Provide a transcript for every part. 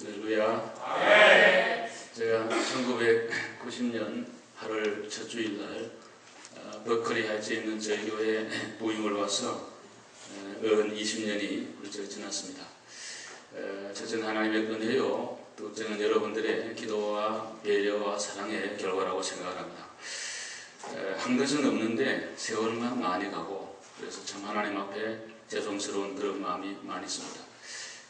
할렐루야. 네. 제가 1990년 8월 첫 주일날 버클리 하이츠에 있는 저희 교회에 부임을 와서 20년이 훌쩍 지났습니다. 첫째는 하나님의 은혜요, 둘째는 여러분들의 기도와 배려와 사랑의 결과라고 생각을 합니다. 한 것은 없는데 세월만 많이 가고, 그래서 참 하나님 앞에 죄송스러운 그런 마음이 많이 있습니다.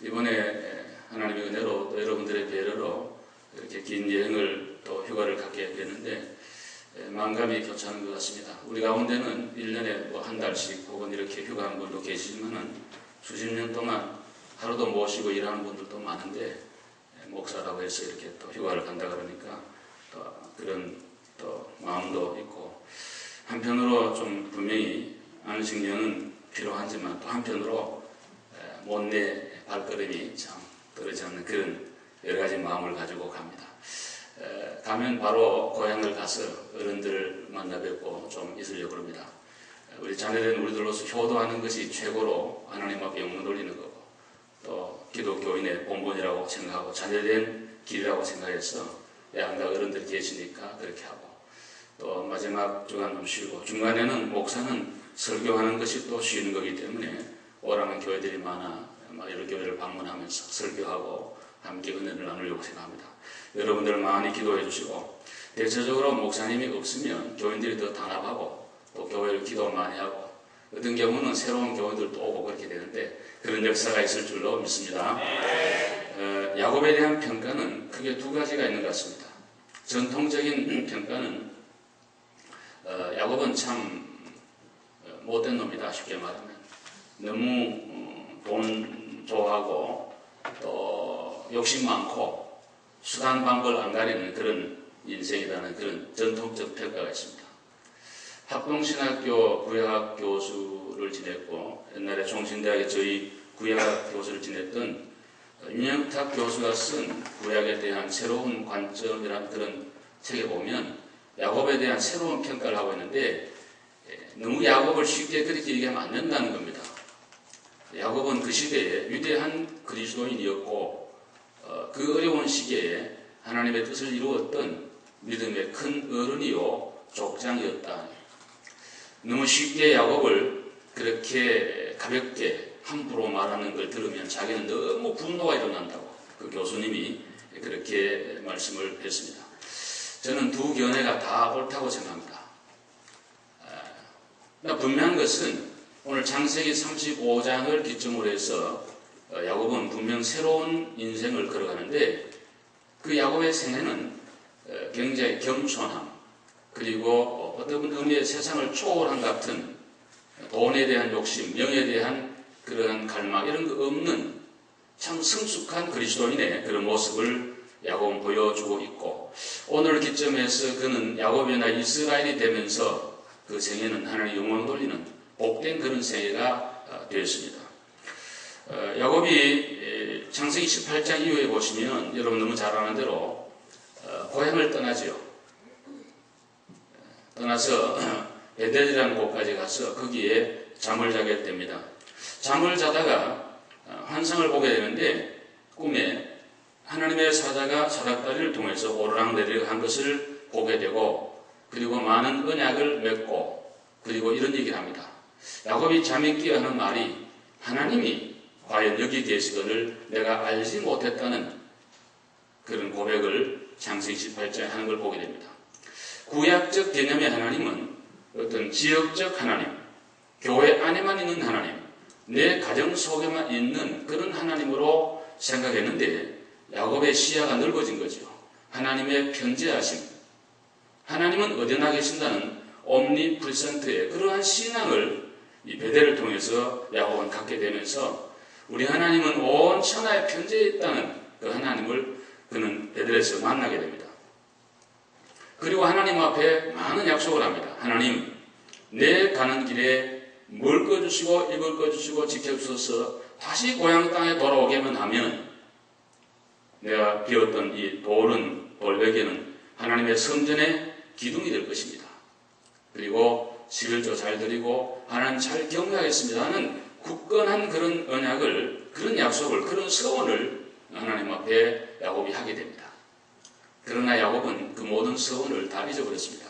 이번에 하나님의 은혜로 또 여러분들의 배려로 이렇게 긴 여행을 또 휴가를 갖게 되는데 만감이 교차하는 것 같습니다. 우리 가운데는 1년에 뭐 한 달씩 혹은 이렇게 휴가한 분도 계시지만은 수십 년 동안 하루도 못 쉬고 일하는 분들도 많은데 목사라고 해서 이렇게 또 휴가를 간다 그러니까 또 그런 또 마음도 있고, 한편으로 좀 분명히 안식년은 필요하지만 또 한편으로 못내 발걸음이 참 떨어지지 않는 그런 여러 가지 마음을 가지고 갑니다. 가면 바로 고향을 가서 어른들을 만나 뵙고 좀 있으려고 합니다. 우리 자녀된 우리들로서 효도하는 것이 최고로 하나님 앞에 영광 돌리는 거고, 또 기독교인의 본분이라고 생각하고 자녀된 길이라고 생각해서 양가 어른들 계시니까 그렇게 하고, 또 마지막 주간 좀 쉬고, 중간에는 목사는 설교하는 것이 또 쉬는 거기 때문에 오라는 교회들이 많아 여러 교회를 방문하면서 설교하고 함께 은혜를 나누려고 생각합니다. 여러분들 많이 기도해 주시고, 대체적으로 목사님이 없으면 교인들이 더 단합하고 또 교회를 기도 많이 하고, 어떤 경우는 새로운 교인들도 오고 그렇게 되는데 그런 역사가 있을 줄로 믿습니다. 야곱에 대한 평가는 크게 두 가지가 있는 것 같습니다. 전통적인 평가는 야곱은 참 못된 놈이다, 쉽게 말하면. 너무 돈 좋아하고 또 욕심 많고 수단 방법을 안 가리는 그런 인생이라는 그런 전통적 평가가 있습니다. 합동신학교 구약학 교수를 지냈고, 옛날에 종신대학에 저희 구약학 교수를 지냈던 윤영탁 교수가 쓴 구약에 대한 새로운 관점이라는 그런 책에 보면 야곱에 대한 새로운 평가를 하고 있는데, 너무 야곱을 쉽게 그렇게 얘기하면 안 된다는 겁니다. 야곱은 그 시대에 위대한 그리스도인이었고, 그 어려운 시기에 하나님의 뜻을 이루었던 믿음의 큰 어른이요 족장이었다. 너무 쉽게 야곱을 그렇게 가볍게 함부로 말하는 걸 들으면 자기는 너무 분노가 일어난다고 그 교수님이 그렇게 말씀을 했습니다. 저는 두 견해가 다 옳다고 생각합니다. 분명한 것은 오늘 창세기 35장을 기점으로 해서 야곱은 분명 새로운 인생을 걸어가는데, 그 야곱의 생애는 굉장히 겸손함, 그리고 어떤 의미의 세상을 초월한 같은 돈에 대한 욕심, 명예에 대한 그러한 갈망, 이런 거 없는 참 성숙한 그리스도인의 그런 모습을 야곱은 보여주고 있고, 오늘 기점에서 그는 야곱이나 이스라엘이 되면서 그 생애는 하나님의 영광을 돌리는 복된 그런 생애가 되었습니다. 야곱이 창세기 18장 이후에 보시면 여러분 너무 잘 아는 대로 고향을 떠나죠. 떠나서 베델이라는 곳까지 가서 거기에 잠을 자게 됩니다. 잠을 자다가 환상을 보게 되는데, 꿈에 하나님의 사자가 사닥다리를 통해서 오르락내리락 한 것을 보게 되고, 그리고 많은 언약을 맺고, 그리고 이런 얘기를 합니다. 야곱이 잠에 끼어 하는 말이, 하나님이 과연 여기 계시거늘 내가 알지 못했다는 그런 고백을 창세기 18장에 하는 걸 보게 됩니다. 구약적 개념의 하나님은 어떤 지역적 하나님, 교회 안에만 있는 하나님, 내 가정 속에만 있는 그런 하나님으로 생각했는데, 야곱의 시야가 넓어진 거죠. 하나님의 편재하심, 하나님은 어디나 계신다는 옴니프리센트의 그러한 신앙을 이 베델을 통해서 야곱은 갖게 되면서, 우리 하나님은 온 천하에 편재해 있다는 그 하나님을 그는 베델에서 만나게 됩니다. 그리고 하나님 앞에 많은 약속을 합니다. 하나님, 내 가는 길에 먹을 거 주시고 입을 거 주시고 지켜주셔서 다시 고향 땅에 돌아오게만 하면 내가 비웠던 이 돌베개는 하나님의 성전의 기둥이 될 것입니다. 그리고 11조 잘 드리고 하나님 잘 경배하겠습니다 하는 굳건한 그런 언약을, 그런 약속을, 그런 서원을 하나님 앞에 야곱이 하게 됩니다. 그러나 야곱은 그 모든 서원을 다 잊어버렸습니다.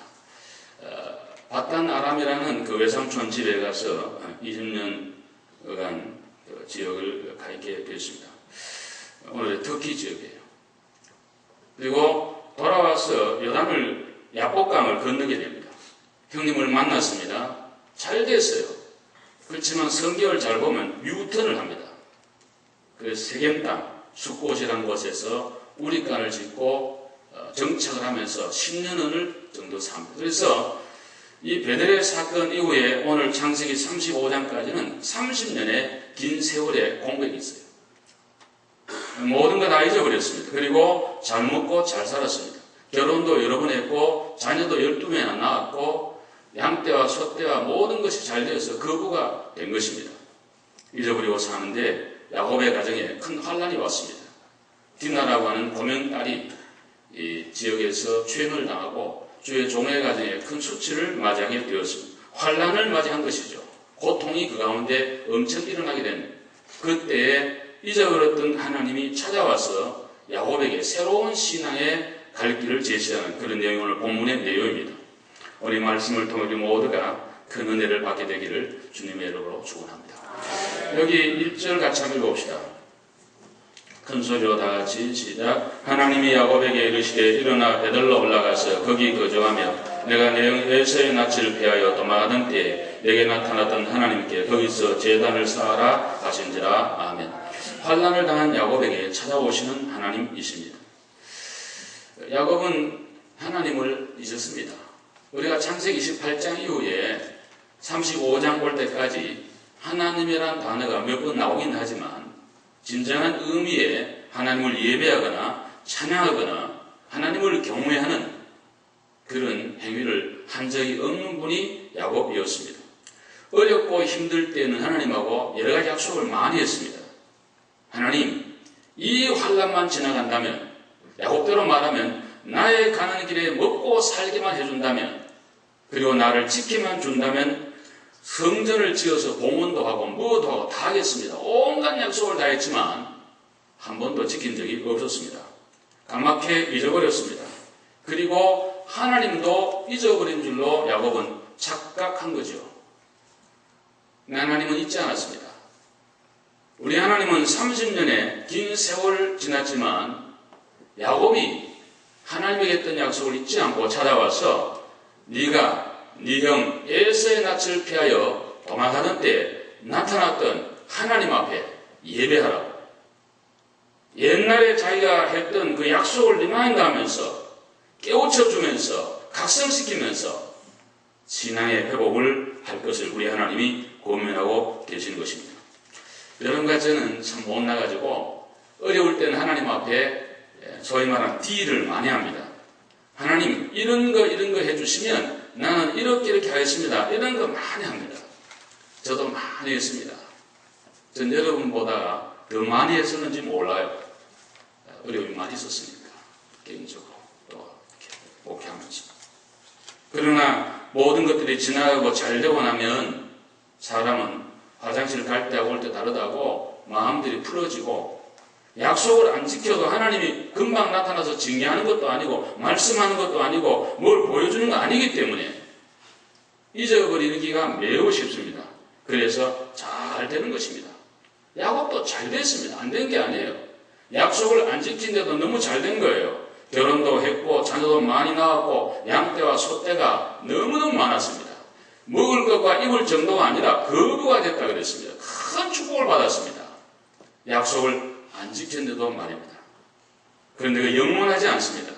바단 아람이라는 그 외삼촌 집에 가서 20년간 지역을 가 있게 되었습니다. 오늘의 터키 지역이에요. 그리고 돌아와서 요단을 야복강을 건너게 됩니다. 형님을 만났습니다. 잘 됐어요. 그렇지만 성경을 잘 보면 유턴을 합니다. 그래서 세겜 땅, 숫곳이라는 곳에서 우리간을 짓고 정착을 하면서 10년을 정도 삽니다. 그래서 이 베델의 사건 이후에 오늘 창세기 35장까지는 30년의 긴 세월의 공백이 있어요. 모든 거 다 잊어버렸습니다. 그리고 잘 먹고 잘 살았습니다. 결혼도 여러 번 했고 자녀도 12명이나 낳았고 양떼와 소떼와 모든 것이 잘 되어서 거부가 된 것입니다. 잊어버리고 사는데 야곱의 가정에 큰 환란이 왔습니다. 디나라고 하는 고명딸이 이 지역에서 추행을 당하고 주의 종의 가정에 큰 수치를 맞이하게 되었습니다. 환란을 맞이한 것이죠. 고통이 그 가운데 엄청 일어나게 된 그때에 잊어버렸던 하나님이 찾아와서 야곱에게 새로운 신앙의 갈 길을 제시하는 그런 내용이 오늘 본문의 내용입니다. 우리 말씀을 통해 우리 모두가 큰 은혜를 받게 되기를 주님의 이름으로 축원합니다. 여기 1절 같이 한번 읽어봅시다. 큰 소리로 다 같이 시작. 하나님이 야곱에게 이르시되 일어나 베들로 올라가서 거기 거주하며 내가 내 에서의 낯을 피하여 도망하던 때에 내게 나타났던 하나님께 거기서 제단을 쌓아라 하신지라. 아멘. 환난을 당한 야곱에게 찾아오시는 하나님이십니다. 야곱은 하나님을 잊었습니다. 우리가 창세기 28장 이후에 35장 올 때까지 하나님이란 단어가 몇 번 나오긴 하지만 진정한 의미의 하나님을 예배하거나 찬양하거나 하나님을 경외하는 그런 행위를 한 적이 없는 분이 야곱이었습니다. 어렵고 힘들 때는 하나님하고 여러 가지 약속을 많이 했습니다. 하나님, 이 환난만 지나간다면, 야곱대로 말하면 나의 가는 길에 먹고 살기만 해준다면, 그리고 나를 지키만 준다면 성전을 지어서 봉헌도 하고 뭐도 하고 다 하겠습니다. 온갖 약속을 다 했지만 한 번도 지킨 적이 없었습니다. 까맣게 잊어버렸습니다. 그리고 하나님도 잊어버린 줄로 야곱은 착각한 거죠. 하나님은 잊지 않았습니다. 우리 하나님은 30년의 긴 세월을 지났지만 야곱이 하나님에게 했던 약속을 잊지 않고 찾아와서 네가 네 형 에서의 낯을 피하여 도망하던 때 나타났던 하나님 앞에 예배하라고. 옛날에 자기가 했던 그 약속을 리마인드하면서 깨우쳐주면서 각성시키면서 신앙의 회복을 할 것을 우리 하나님이 고민하고 계시는 것입니다. 여러분과 저는 참 못나가지고 어려울 때는 하나님 앞에 소위 말하는 딜을 많이 합니다. 하나님 이런 거 해주시면 나는 이렇게 하겠습니다. 이런 거 많이 합니다. 저도 많이 했습니다. 전 여러분보다 더 많이 했었는지 몰라요. 어려움이 많이 있었으니까 개인적으로 또 이렇게 목회하면서. 그러나 모든 것들이 지나가고 잘 되고 나면 사람은 화장실 갈 때하고 올 때 다르다고 마음들이 풀어지고 약속을 안 지켜도 하나님이 금방 나타나서 징계하는 것도 아니고 말씀하는 것도 아니고 뭘 보여주는 거 아니기 때문에 잊어버리기가 매우 쉽습니다. 그래서 잘 되는 것입니다. 야곱도 잘 됐습니다. 안 된 게 아니에요. 약속을 안 지킨데도 너무 잘 된 거예요. 결혼도 했고 자녀도 많이 낳았고 양떼와 소떼가 너무너무 많았습니다. 먹을 것과 입을 정도가 아니라 거부가 됐다 그랬습니다. 큰 축복을 받았습니다. 약속을 안 지켰는데도 말입니다. 그런데 그 영원하지 않습니다.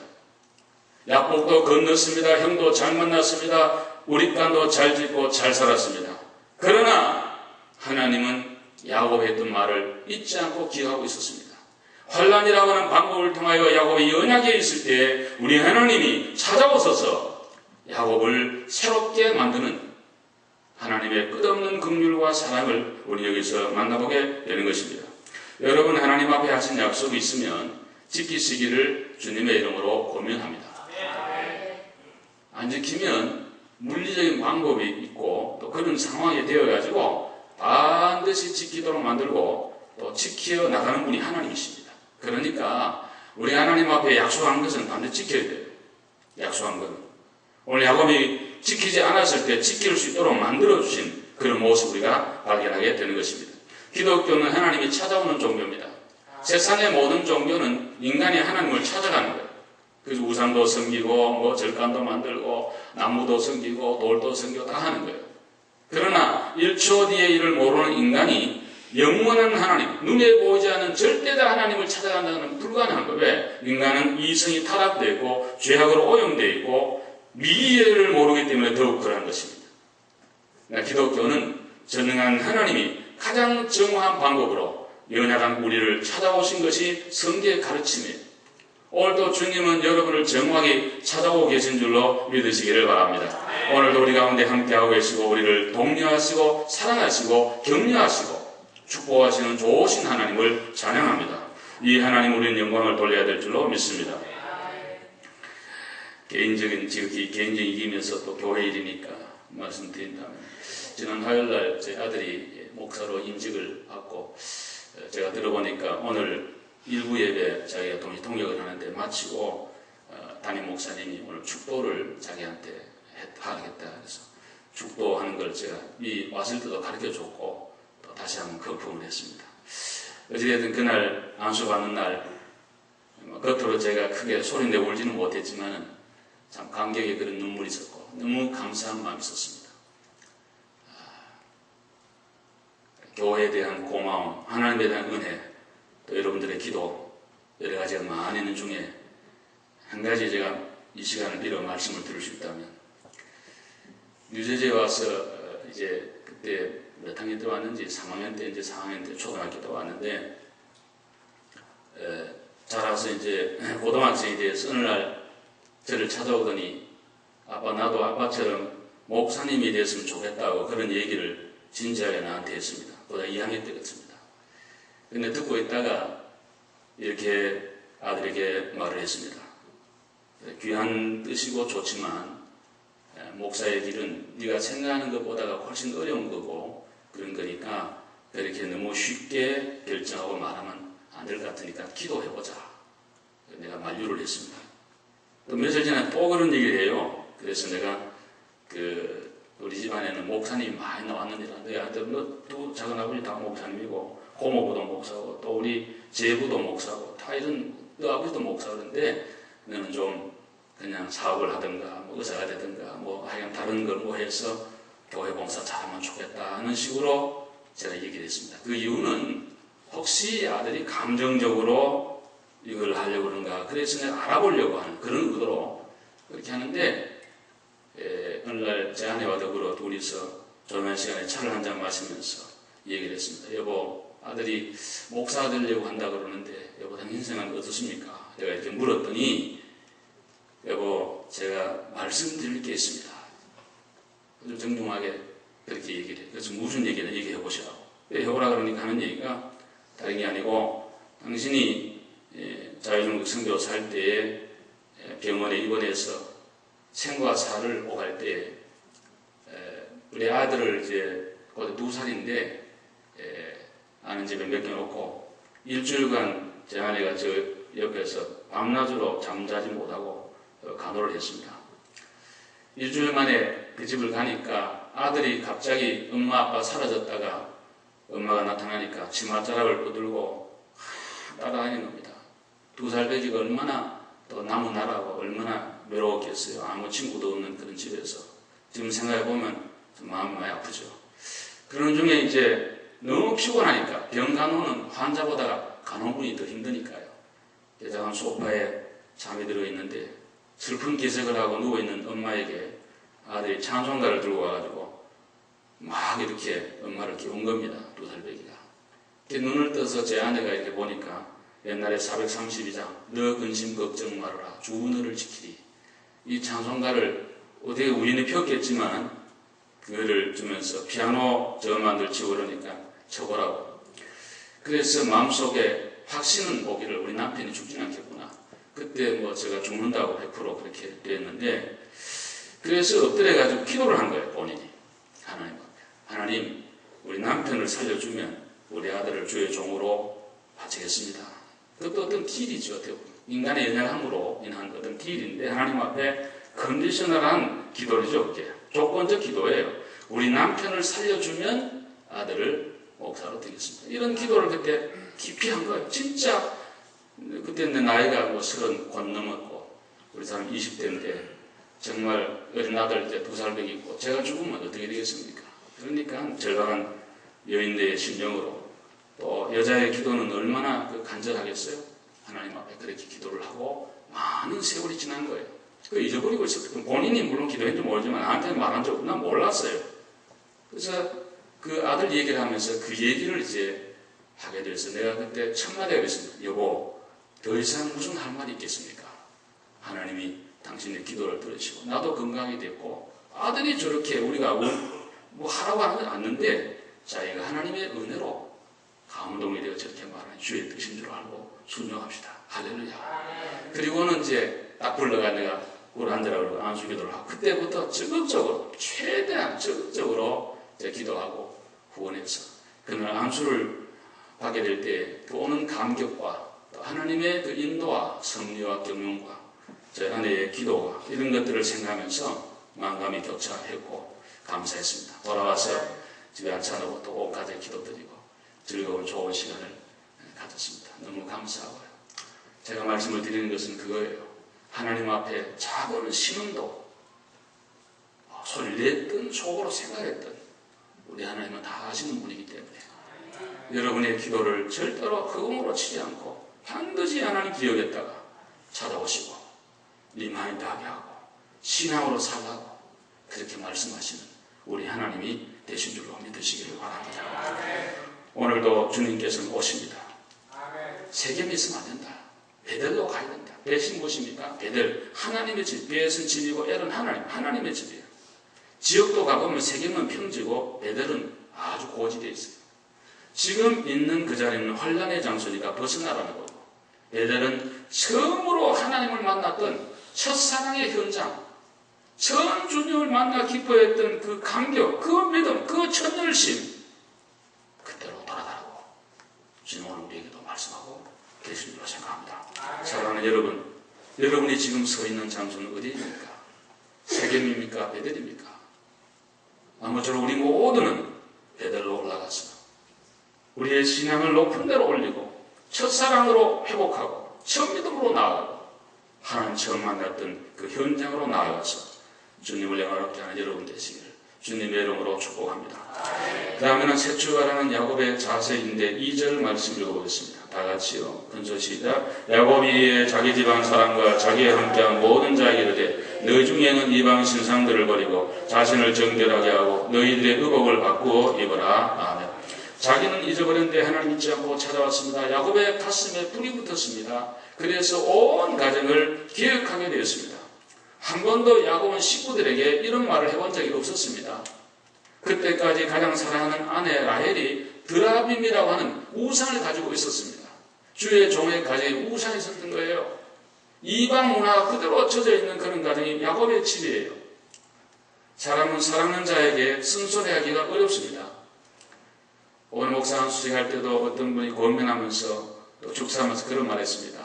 약복도 건넜습니다. 형도 잘 만났습니다. 우리 땅도 잘 짓고 잘 살았습니다. 그러나 하나님은 야곱의 했던 말을 잊지 않고 기억하고 있었습니다. 환란이라고 하는 방법을 통하여 야곱이 연약해 있을 때 우리 하나님이 찾아오셔서 야곱을 새롭게 만드는 하나님의 끝없는 긍휼과 사랑을 우리 여기서 만나보게 되는 것입니다. 여러분 하나님 앞에 하신 약속이 있으면 지키시기를 주님의 이름으로 고민합니다. 안 지키면 물리적인 방법이 있고 또 그런 상황이 되어가지고 반드시 지키도록 만들고 또 지켜 나가는 분이 하나님이십니다. 그러니까 우리 하나님 앞에 약속한 것은 반드시 지켜야 돼요. 약속한 것은. 오늘 야곱이 지키지 않았을 때 지킬 수 있도록 만들어주신 그런 모습 우리가 발견하게 되는 것입니다. 기독교는 하나님이 찾아오는 종교입니다. 세상의 모든 종교는 인간이 하나님을 찾아가는 거예요. 그래서 우상도 섬기고 절간도 만들고 나무도 섬기고 돌도 섬기고 다 하는 거예요. 그러나 1초 뒤의 일을 모르는 인간이 영원한 하나님, 눈에 보이지 않는 절대적 하나님을 찾아간다는 건 불가능한 거예요. 왜? 인간은 이성이 타락되어 있고 죄악으로 오염되어 있고 미래를 모르기 때문에 더욱 그러한 것입니다. 그러니까 기독교는 전능한 하나님이 가장 정확한 방법으로 연약한 우리를 찾아오신 것이 성경의 가르침이에요. 오늘도 주님은 여러분을 정확하게 찾아오고 계신 줄로 믿으시기를 바랍니다. 오늘도 우리 가운데 함께하고 계시고 우리를 독려하시고 사랑하시고 격려하시고 축복하시는 좋으신 하나님을 찬양합니다. 이 하나님 우리는 영광을 돌려야 될 줄로 믿습니다. 지극히 개인적이면서 또 교회 일이니까 말씀드린다면 지난 화요일날 제 아들이 목사로 임직을 받고 제가 들어보니까 오늘 일부 예배 자기가 통역을 하는데 마치고 담임 목사님이 오늘 축도를 자기한테 하겠다 그래서 축도하는 걸 제가 왔을 때도 가르쳐줬고 또 다시 한번 confirm을 했습니다. 어찌됐든 그날 안수받는 날 겉으로 제가 크게 소리내 울지는 못했지만 참 감격의 그런 눈물이 있었고 너무 감사한 마음이 있었습니다. 교회에 대한 고마움, 하나님에 대한 은혜, 또 여러분들의 기도 여러 가지가 많이 있는 중에 한 가지 제가 이 시간을 빌어 말씀을 드릴 수 있다면 뉴저지에 와서 이제 그때 몇 학년 때 왔는지 3학년 때 이제 4학년 때 초등학교 때 왔는데 자라서 이제 고등학생이 돼서 어느 날 저를 찾아오더니 아빠 나도 아빠처럼 목사님이 됐으면 좋겠다고 그런 얘기를 진지하게 나한테 했습니다. 고등학교 2학년 때 같습니다. 근데 듣고 있다가 이렇게 아들에게 말을 했습니다. 귀한 뜻이고 좋지만 목사의 길은 네가 생각하는 것보다가 훨씬 어려운 거고 그런 거니까 그렇게 너무 쉽게 결정하고 말하면 안 될 것 같으니까 기도해보자. 내가 만류를 했습니다. 또 며칠 전에 또 그런 얘기를 해요. 그래서 내가 우리 집안에는 목사님이 많이 나왔는데 내 아들 또 작은 아버지 다 목사님이고 고모부도 목사고 또 우리 제부도 목사고 다 이런 너 아버지도 목사인데 너는 좀 그냥 사업을 하든가 의사가 되든가 하여간 다른 걸 해서 교회 봉사 잘하면 좋겠다 하는 식으로 제가 얘기를 했습니다. 그 이유는 혹시 아들이 감정적으로 이걸 하려고 그런가 그래서 내가 알아보려고 하는 그런 의도로 그렇게 하는데 어느 날 제 아내와 더불어 둘이서 조용한 시간에 차를 한잔 마시면서 얘기를 했습니다. 여보 아들이 목사 되려고 한다 그러는데 여보 당신 생각은 어떻습니까? 내가 이렇게 물었더니 여보 제가 말씀드릴 게 있습니다. 아주 정중하게 그렇게 얘기를 해요. 그래서 무슨 얘기를 얘기해 보시라고. 해보라 그러니까 하는 얘기가 다른 게 아니고 당신이 자유중국 선교사 할 때에 병원에 입원해서 생과 사를 오갈 때에 우리 아들을 이제 곧 2살인데 아는 집에 맡겨놓고 일주일간 제 아내가 저 옆에서 밤낮으로 잠자지 못하고 간호를 했습니다. 일주일 만에 그 집을 가니까 아들이 갑자기 엄마 아빠 사라졌다가 엄마가 나타나니까 치맛자락을 뻗들고 따라다니는 겁니다. 2살 배기가 얼마나 또 남은 나라고 얼마나 외로웠겠어요. 아무 친구도 없는 그런 집에서. 지금 생각해보면 마음이 많이 아프죠. 그런 중에 이제 너무 피곤하니까 병간호는 환자보다 간호분이 더 힘드니까요. 대장한 소파에 잠이 들어있는데 슬픈 기색을 하고 누워있는 엄마에게 아들이 찬송가를 들고 와가지고 막 이렇게 엄마를 깨운 겁니다. 2살 배기가. 눈을 떠서 제 아내가 이렇게 보니까 옛날에 432장 너 근심 걱정 말아라 주 너를 지키리 이 찬송가를 어떻게 우연히 폈겠지만 그거를 주면서 피아노 저음만들 치고 그러니까 쳐보라고. 그래서 마음속에 확신은 오기를 우리 남편이 죽진 않겠구나. 그때 제가 죽는다고 100% 그렇게 됐는데 그래서 엎드려가지고 기도를 한 거예요. 본인이 하나님 앞에. 하나님 우리 남편을 살려주면 우리 아들을 주의 종으로 바치겠습니다. 그것도 어떤 딜이죠. 인간의 연약함으로 인한 어떤 딜인데 하나님 앞에 컨디셔널한 기도죠. 그게 조건적 기도예요. 우리 남편을 살려주면 아들을 목사로 드리겠습니다. 이런 기도를 그때 깊이 한 거예요. 진짜 그때 내 나이가 뭐 30 곧 넘었고 우리 사람 20대인데 정말 어린 아들 이제 2살 먹이고 제가 죽으면 어떻게 되겠습니까? 그러니까 절박한 여인들의 심령으로 또 여자의 기도는 얼마나 간절하겠어요? 하나님 앞에 그렇게 기도를 하고 많은 세월이 지난 거예요. 그 잊어버리고 있었거든요. 본인이 물론 기도했는지 모르지만 나한테 말한 적 없나 몰랐어요. 그래서 그 아들 얘기를 하면서 그 얘기를 이제 하게 돼서 내가 그때 첫 마디가 그랬습니다. 여보, 더 이상 무슨 할 말이 있겠습니까? 하나님이 당신의 기도를 들으시고 나도 건강이 됐고 아들이 저렇게 우리가 뭐 하라고 하는 건 않는데 자기가 하나님의 은혜로 감동이 되어 저렇게 말하는 주의 뜻인 줄 알고 순종합시다. 할렐루야. 그리고는 이제 딱 불러가 내가 꿀 앉으라고 그러고 안수 기도를 하고 그때부터 적극적으로 최대한 적극적으로 기도하고 후원해서 그날 안수를 받게 될 때 그 오는 감격과 또 하나님의 그 인도와 섭리와 경륜과 제 아내의 기도와 이런 것들을 생각하면서 만감이 격차했고 감사했습니다. 돌아와서 집에 앉혀놓고 또 온 가정 기도드리고 즐거운 좋은 시간을 가졌습니다. 너무 감사하고요. 제가 말씀을 드리는 것은 그거예요. 하나님 앞에 작은 신음도 소리를 냈든 속으로 생각했든 우리 하나님은 다 아시는 분이기 때문에 여러분의 기도를 절대로 흑음으로 치지 않고 반드시 하나님 기억했다가 찾아오시고 리마인드하게 하고 신앙으로 살라고 그렇게 말씀하시는 우리 하나님이 되신 줄로 믿으시기를 바랍니다. 오늘도 주님께서는 오십니다. 세겜이 있으면 안 된다. 베델로 가야 된다. 벳이 무엇입니까? 베델, 하나님의 집. 벳은 집이고 엘은 하나님의 집이에요. 지역도 가보면 세겜은 평지고 베델은 아주 고지되어 있어요. 지금 있는 그 자리는 환란의 장소니까 벗어나라는 거고 베델은 처음으로 하나님을 만났던 첫사랑의 현장, 처음 주님을 만나 기뻐했던 그 감격, 그 믿음, 그 첫열심 그때로 돌아가라고 주님 오늘 우리에게도 말씀하고 계신 줄로 생각합니다. 사랑하는 여러분, 여러분이 지금 서 있는 장소는 어디입니까? 세겜입니까? 베델입니까? 아무쪼록 우리 모두는 베델로 올라가서 우리의 신앙을 높은 데로 올리고 첫사랑으로 회복하고 첫 믿음으로 나아가고 하나님 처음 만났던 그 현장으로 나아가서 주님을 영화롭게 하는 여러분 되시기를 주님의 이름으로 축복합니다. 그 다음에는 새 출발하는 야곱의 자세인데 2절 말씀 읽어보겠습니다. 다 같이요. 큰소 시작. 야곱이 자기 집안 사람과 자기에 함께한 모든 자에게 이르되 너희 중에는 이방 신상들을 버리고 자신을 정결하게 하고 너희들의 의복을 바꾸어 입어라. 아멘. 자기는 잊어버렸는데 하나님 잊지 않고 찾아왔습니다. 야곱의 가슴에 불이 붙었습니다. 그래서 온 가정을 기억하게 되었습니다. 한 번도 야곱은 식구들에게 이런 말을 해본 적이 없었습니다. 그때까지 가장 사랑하는 아내 라헬이 드라빔이라고 하는 우상을 가지고 있었습니다. 주의 종의 가정에 우상이 있었던 거예요. 이방 문화가 그대로 젖어 있는 그런 가정이 야곱의 집이에요. 사람은 사랑하는 자에게 쓴소리하기가 어렵습니다. 오늘 목사 수식할 때도 어떤 분이 고민하면서 또 축사하면서 그런 말 했습니다.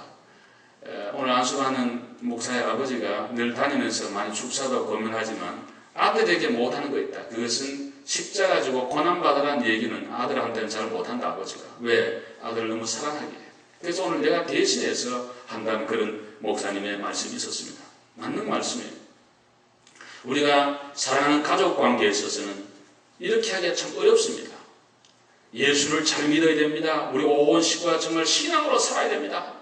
오늘 안수하는 목사의 아버지가 늘 다니면서 많이 축사도 고민하지만 아들에게 못하는 거 있다. 그것은 십자가 지고 고난받으라는 얘기는 아들한테는 잘 못한다. 아버지가. 왜? 아들을 너무 사랑하기에. 그래서 오늘 내가 대신해서 한다는 그런 목사님의 말씀이 있었습니다. 맞는 말씀이에요. 우리가 사랑하는 가족 관계에 있어서는 이렇게 하기가 참 어렵습니다. 예수를 잘 믿어야 됩니다. 우리 온 식구가 정말 신앙으로 살아야 됩니다.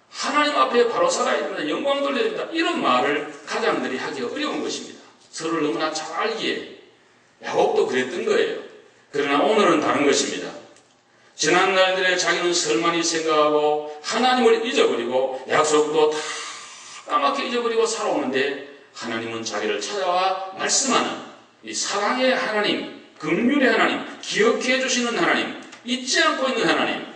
하나님 앞에 바로 살아야 됩니다. 영광 돌려야 됩니다. 이런 말을 가장들이 하기가 어려운 것입니다. 서로를 너무나 잘 알기에. 야곱도 그랬던 거예요. 그러나 오늘은 다른 것입니다. 지난 날들에 자기는 설만히 생각하고 하나님을 잊어버리고 약속도 다 까맣게 잊어버리고 살아오는데 하나님은 자기를 찾아와 말씀하는 이 사랑의 하나님, 긍휼의 하나님, 기억해 주시는 하나님, 잊지 않고 있는 하나님,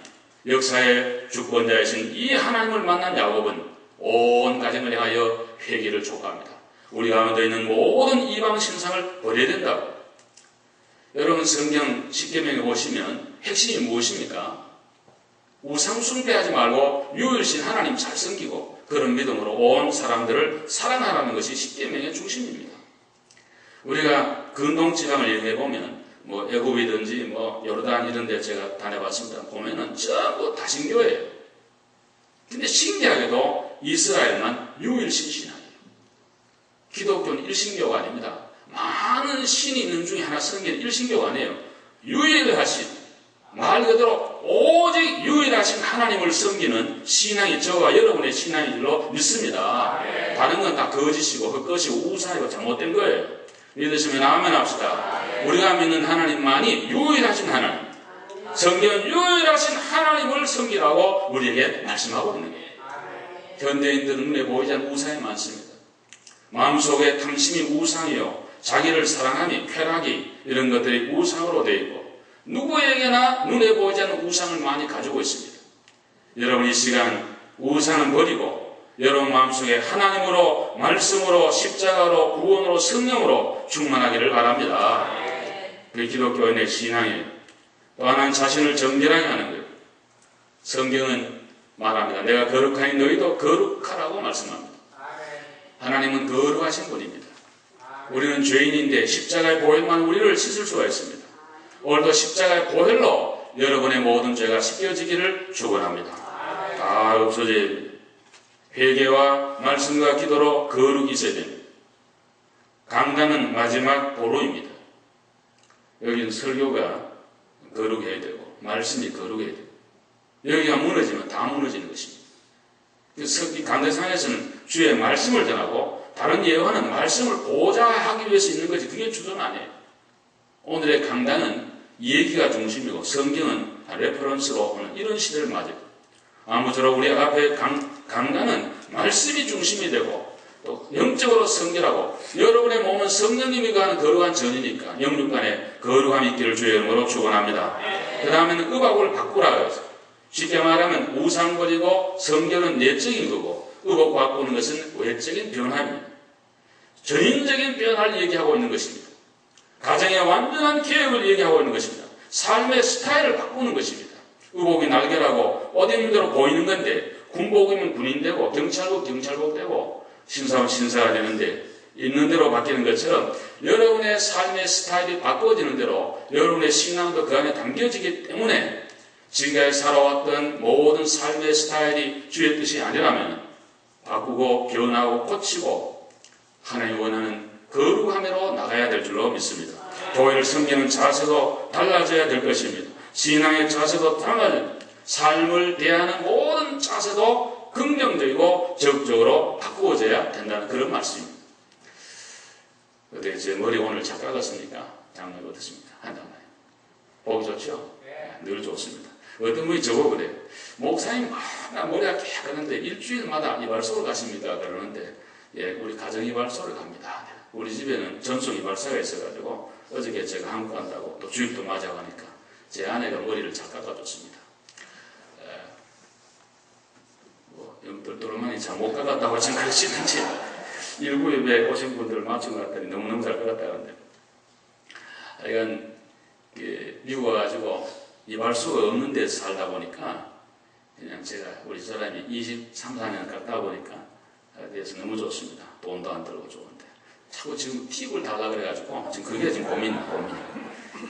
역사의 주권자이신 이 하나님을 만난 야곱은 온 가정을 향하여 회개를 촉구합니다. 우리 가운데 있는 모든 이방 신상을 버려야 된다고. 여러분 성경 10계명에 보시면 핵심이 무엇입니까? 우상 숭배하지 말고 유일신 하나님 잘 섬기고 그런 믿음으로 온 사람들을 사랑하라는 것이 십계명의 중심입니다. 우리가 근동지방을 여행해 보면 뭐 애굽이든지 뭐 요르단 이런 데 제가 다녀봤습니다. 보면은 전부 다신교예요. 근데 신기하게도 이스라엘만 유일신 신앙이에요. 기독교는 일신교가 아닙니다. 많은 신이 있는 중에 하나 섬기는 일신교가 아니에요. 유일하신, 말 그대로 오직 유일하신 하나님을 섬기는 신앙이 저와 여러분의 신앙인 줄로 믿습니다. 다른 건 다 거짓이고 헛것이 우상이고 잘못된 거예요. 믿으시면 아멘 합시다. 우리가 믿는 하나님만이 유일하신 하나님, 성경 유일하신 하나님을 섬기라고 우리에게 말씀하고 있는 거예요. 현대인들은 눈에 보이지 않는 우상이 많습니다. 마음속에 탐심이 우상이요, 자기를 사랑함이, 쾌락이 이런 것들이 우상으로 되어 있고 누구에게나 눈에 보이지 않는 우상을 많이 가지고 있습니다. 여러분 이 시간 우상은 버리고 여러분 마음속에 하나님으로, 말씀으로, 십자가로, 구원으로, 성령으로 충만하기를 바랍니다. 그게 기독교인의 신앙이에요. 또 하나는 자신을 정결하게 하는 거예요. 성경은 말합니다. 내가 거룩하니 너희도 거룩하라고 말씀합니다. 하나님은 거룩하신 분입니다. 우리는 죄인인데 십자가의 보혈만 우리를 씻을 수가 있습니다. 오늘도 십자가의 보혈로 여러분의 모든 죄가 씻겨지기를 축원합니다. 다 없어져야 됩니다. 회개와 말씀과 기도로 거룩이 있어야 됩니다. 강단은 마지막 도로입니다. 여기는 설교가 거룩해야 되고 말씀이 거룩해야 되고 여기가 무너지면 다 무너지는 것입니다. 이 강대상에서는 주의 말씀을 전하고 다른 예화는 말씀을 보좌하기 위해서 있는 거지 그게 주전 아니에요. 오늘의 강단은 얘기가 중심이고 성경은 레퍼런스로 하는 이런 시대를 맞아요. 아무쪼록 우리 앞에 강단은 말씀이 중심이 되고 또 영적으로 성결하고 여러분의 몸은 성령님이 가는 거룩한 전이니까 영육 간에 거룩함이 있기를 주의 이름으로 축원합니다. 그 다음에는 의복을 바꾸라 해서 쉽게 말하면 우상 버리고 성결은 내적인 거고 의복 바꾸는 것은 외적인 변화입니다. 전인적인 변화를 얘기하고 있는 것입니다. 가정의 완전한 개혁을 얘기하고 있는 것입니다. 삶의 스타일을 바꾸는 것입니다. 의복이 날개라고 옷 입는 대로 보이는 건데 군복이면 군인 되고 경찰복 경찰복 되고 신사면 신사가 되는데 있는 대로 바뀌는 것처럼 여러분의 삶의 스타일이 바꿔지는 대로 여러분의 신앙도 그 안에 담겨지기 때문에 지금까지 살아왔던 모든 삶의 스타일이 주의 뜻이 아니라면 바꾸고 변하고 고치고 하나님이 원하는 거룩함으로 나가야 될 줄로 믿습니다. 교회를 섬기는 자세도 달라져야 될 것입니다. 신앙의 자세도 달라져야 삶을 대하는 모든 자세도 긍정적이고 적극적으로 바꾸어져야 된다는 그런 말씀입니다. 어떻게 제 머리 오늘 잘 깎았습니까? 장님 어떻습니까? 한단 말이에요. 보기 좋죠? 늘 좋습니다. 어떤 분이 저보고 그래요. 목사님 나 머리가 깨끗한데 일주일마다 이발소를 가십니까? 그러는데 예, 우리 가정 이발소를 갑니다. 우리 집에는 전속 이발사가 있어가지고 어저께 제가 한국 간다고 또 주일도 맞아가니까 제 아내가 머리를 잘 깎아줬습니다. 영떨떨하니 잘 못 깎았다고 지금 그러시는지 일부 예배에 오신 분들을 맞춘 것 같더니 너무너무 잘 깎았다는데 하여간 미국 와가지고 이발소가 없는 데서 살다 보니까 그냥 제가 우리 사람이 23, 4년 갔다 보니까 그래서 너무 좋습니다. 돈도 안 들고 좋은데 자꾸 지금 팁을 달라 그래가지고 지금 그게 지금 고민.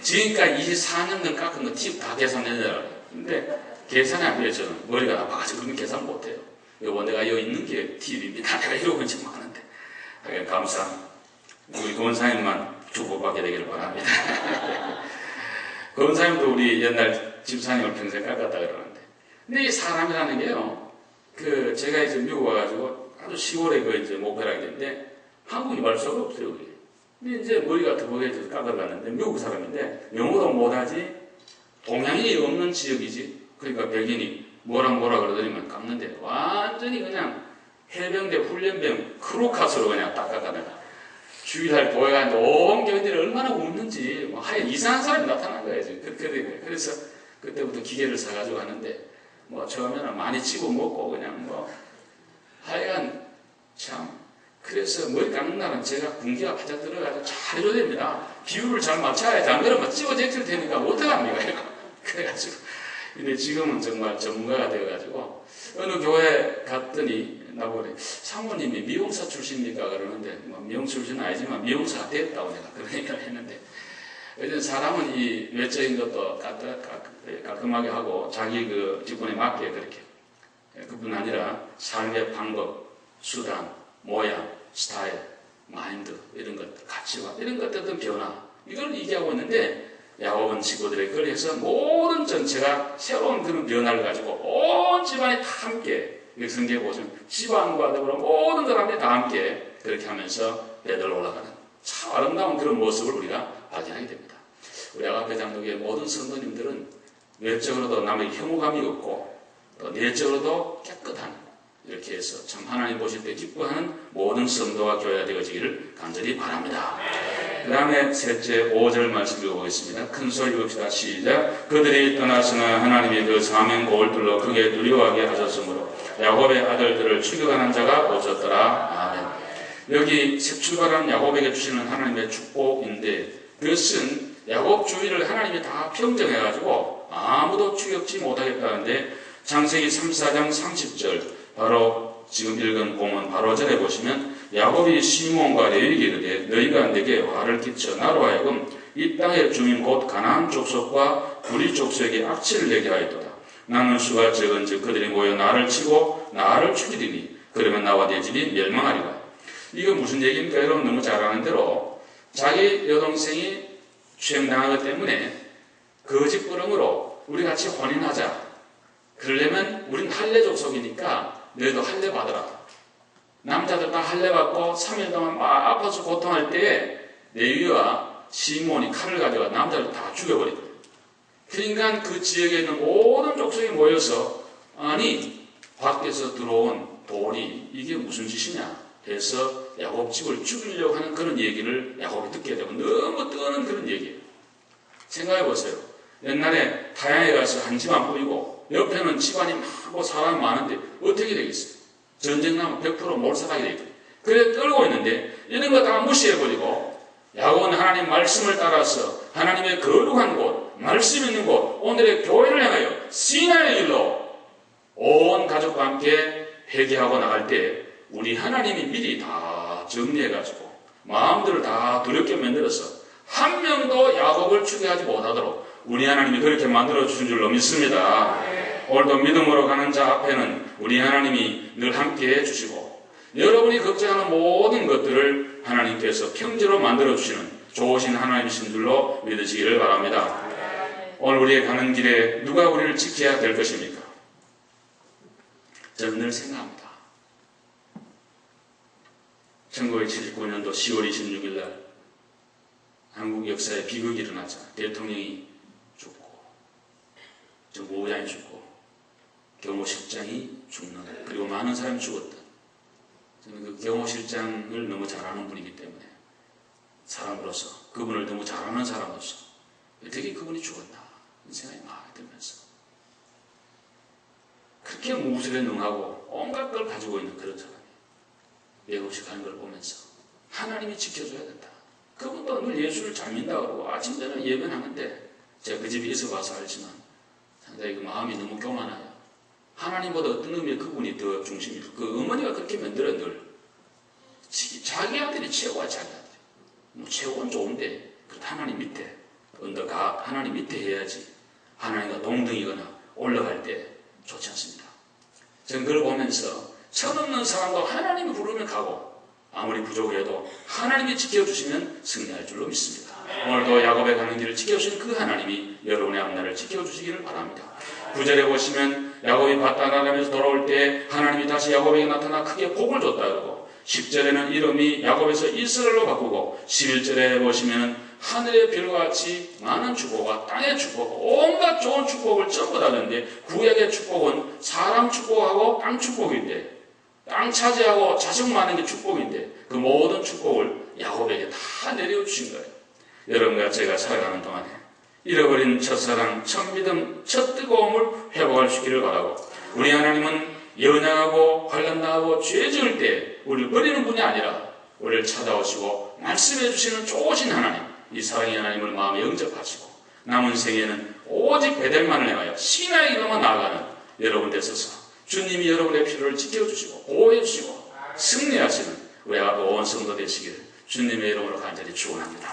지금까지 24년간 깎은 거 팁 다 계산해내라. 근데 계산이 안 돼요. 저는 머리가 나빠가지고 그런 계산 못해요. 여보 내가 여기 있는 게 팁입니다. 내가 이러고 지금 하는데 감사합니다. 우리 권사님만 축복받게 되기를 바랍니다. 권사님도 우리 옛날 집사님을 평생 깎았다 그러는데 근데 이 사람이라는 게요 제가 이제 미국 와가지고 아주 시골에 이제 목표라게 됐는데 한국 이발소가 없어요. 우리. 근데 이제 머리가 더벅해져서 깎아갔는데 미국 사람인데 영어도 못하지 동양인이 없는 지역이지 그러니까 백인이 뭐라 그러더니만 깎는데 완전히 그냥 해병대 훈련병 크루카스로 그냥 딱 깎아내가 주일날 교회 가는데 온 교인들이 얼마나 웃는지 뭐 하여 이상한 사람이 나타난 거예요. 그래서 그때부터 기계를 사가지고 하는데 뭐 처음에는 많이 집어 먹고 그냥 뭐 하여간 참 그래서 머리 깎는 날은 제가 군기가 바짝 들어가지고 잘 해줘야 됩니다. 비율을 잘 맞춰야지 안 그러면 찝어제칠 테니까 어떡합니까 이거. 그래가지고 근데 지금은 정말 전문가가 되어가지고 어느 교회 갔더니 나보고 그래, 사모님이 미용사 출신입니까? 그러는데 뭐 미용사 출신은 아니지만 미용사가 됐다고 내가 그런 얘기를 했는데, 요즘 사람은 이 외적인 것도 깔끔하게 하고 자기 그 직분에 맞게 그렇게, 그뿐 아니라 삶의 방법, 수단, 모양, 스타일, 마인드, 이런 것들, 가치관, 이런 것들은 변화, 이걸 얘기하고 있는데, 야곱은 식구들에 걸려서 모든 전체가 새로운 그런 변화를 가지고 온 집안이 다 함께, 성경에 보시면 집안과 더불어 모든 사람들이 다 함께 그렇게 하면서 배들어 올라가는 참 아름다운 그런 모습을 우리가 발견하게 됩니다. 우리 아가페 장로교의 모든 성도님들은 외적으로도 남에게 혐오감이 없고 또 내적으로도 깨끗한, 이렇게 해서 참 하나님 보실 때 기뻐하는 모든 성도와 교회가 되어지기를 간절히 바랍니다. 그 다음에 셋째 5절 말씀 읽어보겠습니다. 큰 소리 읽읍시다. 시작. 그들이 떠나서는 하나님의 그 사명곡을 둘러 크게 두려워하게 하셨으므로 야곱의 아들들을 추격하는 자가 오셨더라. 아멘. 여기 새 출발하는 야곱에게 주시는 하나님의 축복인데, 그것은 야곱 주위를 하나님이 다 평정해가지고 아무도 추격지 못하겠다는데, 창세기 34장 30절 바로 지금 읽은 본문 바로 전에 보시면 야곱이 시몬과 레위에게 이르되 너희가 내게 화를 끼쳐 나로 하여금 이 땅의 주민 곧 가나안 족속과 우리 족속에게 악취를 내게 하였도다. 나는 수가 적은즉 그들이 모여 나를 치고 나를 죽이리니 그러면 나와 내 집이 멸망하리라. 이거 무슨 얘기입니까? 여러분 너무 잘 아는 대로 자기 여동생이 추행당하기 때문에 거짓부름으로 우리 같이 혼인하자. 그러려면 우린 할례 족속이니까 너희도 할례 받으라. 남자들 다 할례 받고 3일 동안 막 아파서 고통할 때에 레위와 시몬이 칼을 가져가 남자를 다 죽여버리거든. 그러니까 그 지역에 있는 모든 족속이 모여서 아니 밖에서 들어온 돌이 이게 무슨 짓이냐 해서 야곱 집을 죽이려고 하는 그런 얘기를 야곱이 듣게 되고 너무 뜨는 그런 얘기예요. 생각해 보세요. 옛날에 타양에 가서 한 집안 뿌리고 옆에는 집안이 많고 사람이 많은데 어떻게 되겠어요? 전쟁 나면 100% 몰살하게 되거든요. 그래 떨고 있는데 이런 거 다 무시해버리고 야곱은 하나님 말씀을 따라서 하나님의 거룩한 곳, 말씀 있는 곳, 오늘의 교회를 향하여 시나의 길로 온 가족과 함께 회개하고 나갈 때 우리 하나님이 미리 다 정리해가지고 마음들을 다 두렵게 만들어서 한 명도 야곱을 추격하지 못하도록 우리 하나님이 그렇게 만들어주신 줄로 믿습니다. 오늘도 믿음으로 가는 자 앞에는 우리 하나님이 늘 함께 해주시고 여러분이 걱정하는 모든 것들을 하나님께서 평지로 만들어주시는 좋으신 하나님이신 줄로 믿으시기를 바랍니다. 오늘 우리의 가는 길에 누가 우리를 지켜야 될 것입니까? 저는 늘 생각합니다. 1979년도 10월 26일 날 한국 역사에 비극이 일어나자 대통령이 죽고 정보부장이 죽고 경호실장이 죽는, 그리고 많은 사람이 죽었던, 저는 그 경호실장을 너무 잘하는 분이기 때문에 사람으로서 그분을 너무 잘하는 사람으로서 어떻게 그분이 죽었나 이런 생각이 많이 들면서 그렇게 무술에 능하고 온갖 걸 가지고 있는 그런 사람이 외국식 하는 걸 보면서 하나님이 지켜줘야 된다. 그분도 늘 예수를 잘 믿는다고 그러고 아침 저녁 예배하는데 제가 그 집에 있어 봐서 알지만 상당히 그 마음이 너무 교만해요. 하나님보다 어떤 의미에 그분이 더 중심이고 그 어머니가 그렇게 만들어 늘 자기 아들이 최고야. 자기 아들이 뭐 최고는 좋은데 그래도 하나님 밑에 언더가 하나님 밑에 해야지 하나님과 동등이거나 올라갈 때 좋지 않습니다. 저는 그걸 보면서 철없는 사람도 하나님이 부르면 가고 아무리 부족해도 하나님이 지켜주시면 승리할 줄로 믿습니다. 오늘도 야곱에 가는 길을 지켜주신 그 하나님이 여러분의 앞날을 지켜주시기를 바랍니다. 9절에 보시면 야곱이 바다나라면서 돌아올 때 하나님이 다시 야곱에게 나타나 크게 복을 줬다 그러고 10절에는 이름이 야곱에서 이스라엘로 바꾸고 11절에 보시면 하늘의 별과 같이 많은 축복과 땅의 축복, 온갖 좋은 축복을 전부 다 줬는데 구약의 축복은 사람 축복하고 땅 축복인데 땅 차지하고 자식 많은 게 축복인데 그 모든 축복을 야곱에게 다 내려주신 거예요. 여러분과 제가 살아가는 동안에 잃어버린 첫사랑, 첫 믿음, 첫 뜨거움을 회복할 수 있기를 바라고 우리 하나님은 연약하고 환난당하고 죄 지을 때 우리를 버리는 분이 아니라 우리를 찾아오시고 말씀해 주시는 좋으신 하나님, 이 사랑의 하나님을 마음에 영접하시고 남은 생에는 오직 베델만을 향하여 신의 길로만 나아가는 여러분 되셔서 주님이 여러분의 필요를 지켜주시고 보호해주시고 승리하시는 우리 아버 온 성도 되시기를 주님의 이름으로 간절히 축원합니다.